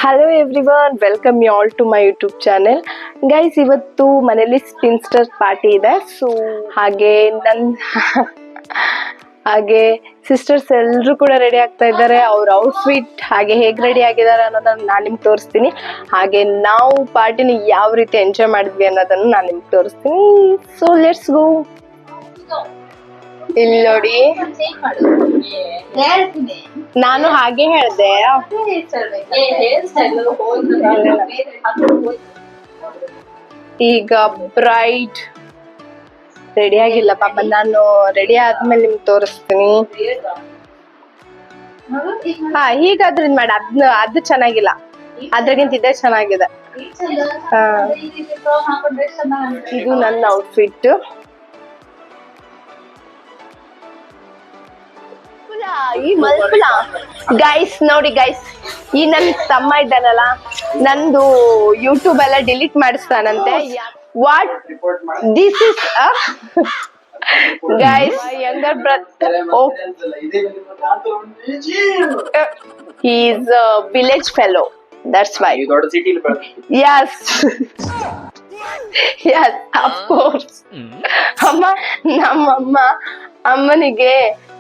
Hello everyone, welcome you all to my YouTube channel. Guys, ಇವತ್ತು ಮನೇಲಿ spinster party ಇದೆ. So ಹಾಗೆ sisters ಎಲ್ಲರೂ ಕೂಡ ರೆಡಿ ಆಗ್ತಾ ಇದ್ದಾರೆ. ಅವ್ರ ಔಟ್ಫಿಟ್ ಹಾಗೆ ಹೇಗೆ ರೆಡಿ ಆಗಿದ್ದಾರೆ ಅನ್ನೋದನ್ನ ನಾನು ನಿಮ್ಗೆ ತೋರಿಸ್ತೀನಿ. ಹಾಗೆ ನಾವು ಪಾರ್ಟಿನ ಯಾವ ರೀತಿ ಎಂಜಾಯ್ ಮಾಡಿದ್ವಿ ಅನ್ನೋದನ್ನು ನಾನು ನಿಮ್ಗೆ ತೋರಿಸ್ತೀನಿ. So let's go. ಇಲ್ಲಿ ನೋಡಿ, ನಾನು ಹಾಗೆ ಹೇಳ್ದೆ. ಈಗ ಬ್ರೈಡ್ ರೆಡಿ ಆಗಿಲ್ಲ ಪಾಪ. ನಾನು ರೆಡಿ ಆದ್ಮೇಲೆ ನಿಮ್ಗೆ ತೋರಿಸ್ತೀನಿ. ಹಾ, ಹೀಗಾದ್ರೆ ಮಾಡ. ಅದು ಚೆನ್ನಾಗಿಲ್ಲ, ಅದ್ರಗಿಂತ ಇದೇ ಚೆನ್ನಾಗಿದೆ. ಇದು ನನ್ನ ಔಟ್ಫಿಟ್. ಈ ಮಲ್ಪುಲ ಗೈಸ್ ನೋಡಿ, ಗೈಸ್ ಈ ನನ್ ತಮ್ಮ ಇದ್ದಾನಲ್ಲ, ನಂದು ಯೂಟ್ಯೂಬ್ ಎಲ್ಲ ಡಿಲೀಟ್ ಮಾಡಿಸ್ತಾನಂತೆ. What this is guys younger brother. He is a village fellow, that's why. Yes yes, of course. ಅಮ್ಮನಿಗೆ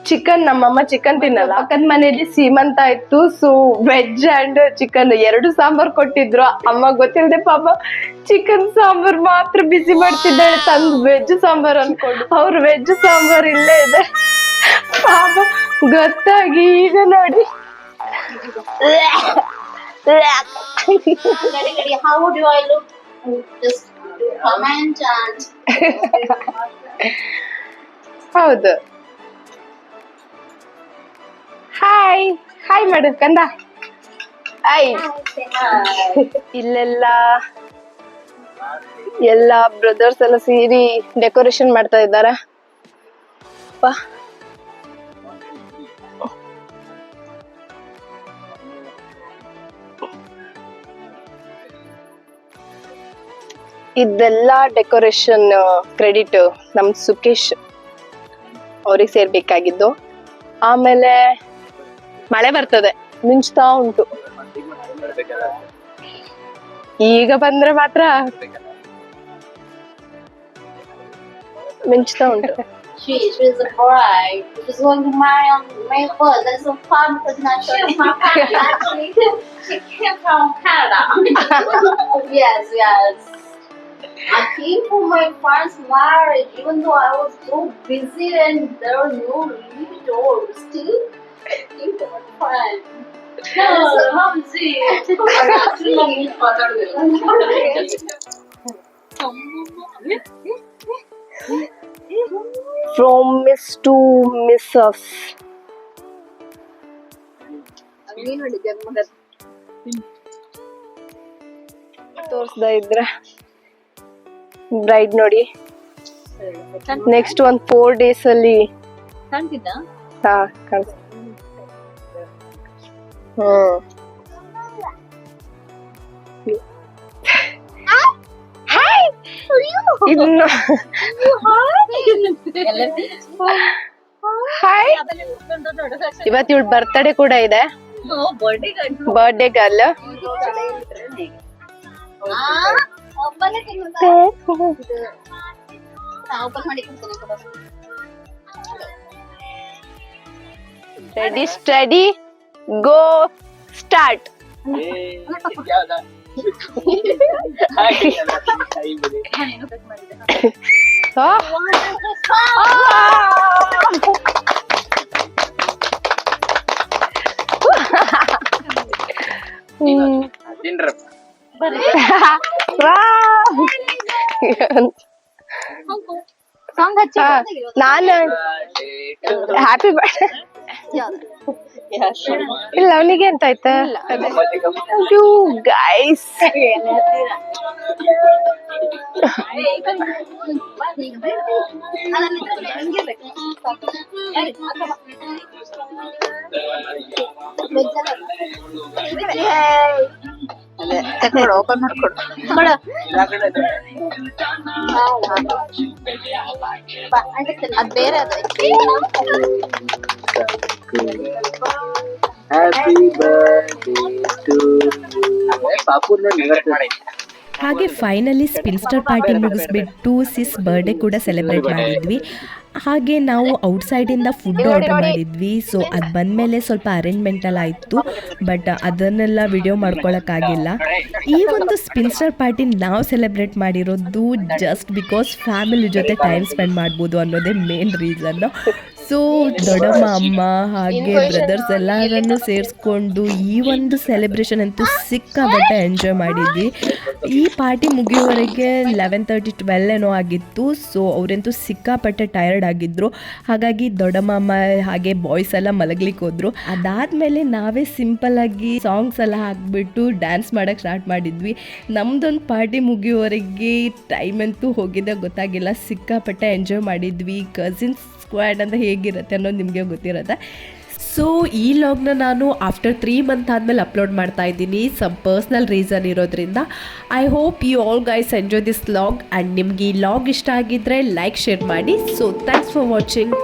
ಚಿಕನ್, ನಮ್ಮಮ್ಮ ಚಿಕನ್ ತಿನ್ನಲ್ಲ. ಪಕ್ಕದ ಮನೆಯಲ್ಲಿ ಸೀಮಂತ ಇತ್ತು. ಸೊ ವೆಜ್ ಅಂಡ್ ಚಿಕನ್ ಎರಡು ಸಾಂಬಾರ್ ಕೊಟ್ಟಿದ್ರು. ಅಮ್ಮ ಗೊತ್ತಿಲ್ಲದೆ ಪಾಪ ಚಿಕನ್ ಸಾಂಬಾರ್ ಮಾತ್ರ ಬಿಸಿ ಮಾಡ್ತಿದ್ದಾಳೆ, ತಂದು ವೆಜ್ ಸಾಂಬಾರ್ ಅನ್ಕೊಂಡು. ಅವ್ರು ವೆಜ್ ಸಾಂಬಾರ್ ಇಲ್ಲೇ ಇದೆ ಪಾಪ, ಗೊತ್ತಾಗಿ ಈಗ ನೋಡಿ. ಹೌದು, ಹಾಯ್ ಹಾಯ್ ಮಾಡು ಕಂದ. ಹಾಯ್. ಇಲ್ಲೆಲ್ಲ ಎಲ್ಲ ಬ್ರದರ್ಸ್ ಎಲ್ಲ ಸೇರಿ ಡೆಕೋರೇಷನ್ ಮಾಡ್ತಾ ಇದ್ದಾರೆ. ಇದೆಲ್ಲ ಡೆಕೋರೇಷನ್ ಕ್ರೆಡಿಟ್ ನಮ್ ಸುಕೇಶ್ ಅವ್ರಿಗೆ ಸೇರ್ಬೇಕಾಗಿದ್ದು. ಆಮೇಲೆ ಮಳೆ ಬರ್ತದೆ, ಮಿಂಚ್ತಾ ಉಂಟು. ಈಗ ಬಂದ್ರೆ ಮಾತ್ರ ಮಿಂಚ್ತಾ ಉಂಟು. She's a bride. She's going to marry on May 1st. That's so fun because now she's from Canada. Actually, she came from Canada. Yes. I came for my friend's marriage, even though I was so busy and there was no really door. Still, I came for my friend. From Miss to Mrs. ತೋರಿಸ್ತಾ ಇದ್ರೆ bride ನೋಡಿ. Next ಒಂದು 4 days ಅಲ್ಲಿ ಹಾ ಕಾಣಿಸ್ತ. ಇವತ್ತು ಇವಳು birthday ಕೂಡ ಇದೆ. Birthday girl. Ready steady go start. ನಾನು ಹ್ಯಾಪಿ ಬರ್ಡೇ ಇಲ್ಲ ಅವನಿಗೆ ಅಂತ ಆಯ್ತಾ. ಯು ಗೈಸ್, ಓಪನ್ ಮಾಡ್ಕೊಡು. ಅದ್ ಬೇರೆ ಅದು. Happy birthday to you. ಹಾಗೆ ಫೈನಲಿ ಸ್ಪಿನ್ಸ್ಟರ್ ಪಾರ್ಟಿ ಮುಗಿಸ್ಬಿಟ್ಟು ಸಿಸ್ ಬರ್ಡೇ ಕೂಡ ಸೆಲೆಬ್ರೇಟ್ ಮಾಡಿದ್ವಿ. ಹಾಗೆ ನಾವು ಔಟ್ಸೈಡಿಂದ ಫುಡ್ ಆರ್ಡರ್ ಮಾಡಿದ್ವಿ. ಸೊ ಅದು ಬಂದಮೇಲೆ ಸ್ವಲ್ಪ ಅರೇಂಜ್ಮೆಂಟೆಲ್ಲ ಆಯಿತು, ಬಟ್ ಅದನ್ನೆಲ್ಲ ವಿಡಿಯೋ ಮಾಡ್ಕೊಳಕ್ಕಾಗಿಲ್ಲ. ಈ ಒಂದು ಸ್ಪಿನ್ಸ್ಟರ್ ಪಾರ್ಟಿ ನಾವು ಸೆಲೆಬ್ರೇಟ್ ಮಾಡಿರೋದು ಜಸ್ಟ್ ಬಿಕಾಸ್ ಫ್ಯಾಮಿಲಿ ಜೊತೆ ಟೈಮ್ ಸ್ಪೆಂಡ್ ಮಾಡ್ಬೋದು ಅನ್ನೋದೇ ಮೇನ್ ರೀಸನ್ನು. ಸೊ ದೊಡ್ಡಮ್ಮ, ಅಮ್ಮ ಹಾಗೆ ಬ್ರದರ್ಸ್ ಎಲ್ಲರನ್ನು ಸೇರಿಸ್ಕೊಂಡು ಈ ಒಂದು ಸೆಲೆಬ್ರೇಷನ್ ಅಂತೂ ಸಿಕ್ಕಾಪಟ್ಟೆ ಎಂಜಾಯ್ ಮಾಡಿದ್ವಿ. ಈ ಪಾರ್ಟಿ ಮುಗಿಯೋವರೆಗೆ 11:30-12 ಏನೋ ಆಗಿತ್ತು. ಸೊ ಅವರಂತೂ ಸಿಕ್ಕಾಪಟ್ಟೆ ಟಯರ್ಡ್ ಆಗಿದ್ರು. ಹಾಗಾಗಿ ದೊಡ್ಡಮ್ಮ, ಅಮ್ಮ ಹಾಗೆ ಬಾಯ್ಸ್ ಎಲ್ಲ ಮಲಗ್ಲಿಕ್ಕೆ ಹೋದ್ರು. ಅದಾದಮೇಲೆ ನಾವೇ ಸಿಂಪಲ್ಲಾಗಿ ಸಾಂಗ್ಸ್ ಎಲ್ಲ ಹಾಕ್ಬಿಟ್ಟು ಡ್ಯಾನ್ಸ್ ಮಾಡೋಕ್ಕೆ ಸ್ಟಾರ್ಟ್ ಮಾಡಿದ್ವಿ. ನಮ್ಮದೊಂದು ಪಾರ್ಟಿ ಮುಗಿಯೋವರೆಗೆ ಟೈಮ್ ಅಂತೂ ಹೋಗಿದ್ದೆ ಗೊತ್ತಾಗಿಲ್ಲ. ಸಿಕ್ಕಾಪಟ್ಟೆ ಎಂಜಾಯ್ ಮಾಡಿದ್ವಿ. ಕಸಿನ್ಸ್ ಸ್ಕ್ವಾಡ್ ಅಂತ ಹೇಗಿರುತ್ತೆ ಅನ್ನೋದು ನಿಮಗೆ ಗೊತ್ತಿರುತ್ತೆ. ಸೊ ಈ ಲಾಗ್ನ ನಾನು ಆಫ್ಟರ್ 3 ಮಂತ್ ಆದಮೇಲೆ ಅಪ್ಲೋಡ್ ಮಾಡ್ತಾ ಇದ್ದೀನಿ, ಸಮ್ ಪರ್ಸ್ನಲ್ ರೀಸನ್ ಇರೋದ್ರಿಂದ. I hope you all guys enjoy this vlog and ನಿಮ್ಗೆ ಈ ಲಾಗ್ ಇಷ್ಟ ಆಗಿದ್ದರೆ ಲೈಕ್, ಶೇರ್ ಮಾಡಿ. So thanks for watching.